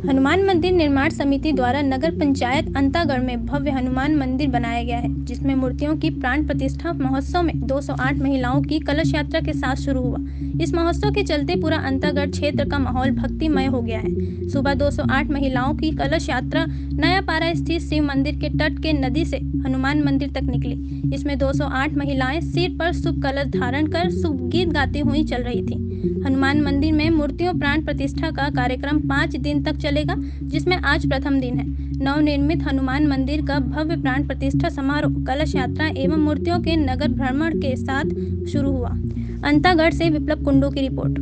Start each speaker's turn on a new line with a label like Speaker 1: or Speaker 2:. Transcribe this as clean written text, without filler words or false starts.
Speaker 1: हनुमान मंदिर निर्माण समिति द्वारा नगर पंचायत अंतागढ़ में भव्य हनुमान मंदिर बनाया गया है, जिसमें मूर्तियों की प्राण प्रतिष्ठा महोत्सव में 208 महिलाओं की कलश यात्रा के साथ शुरू हुआ। इस महोत्सव के चलते पूरा अंतागढ़ क्षेत्र का माहौल भक्तिमय हो गया है। सुबह 208 महिलाओं की कलश यात्रा नयापारा स्थित शिव मंदिर के तट के नदी से हनुमान मंदिर तक निकली। इसमें 208 महिलाएं सिर पर शुभ कलश धारण कर शुभ गीत गाती हुई चल रही थी। हनुमान मंदिर में मूर्तियों प्राण प्रतिष्ठा का कार्यक्रम 5 दिन तक चलेगा, जिसमें आज प्रथम दिन है। नवनिर्मित हनुमान मंदिर का भव्य प्राण प्रतिष्ठा समारोह कलश यात्रा एवं मूर्तियों के नगर भ्रमण के साथ शुरू हुआ। अंतागढ़ से विप्लव कुंडू की रिपोर्ट।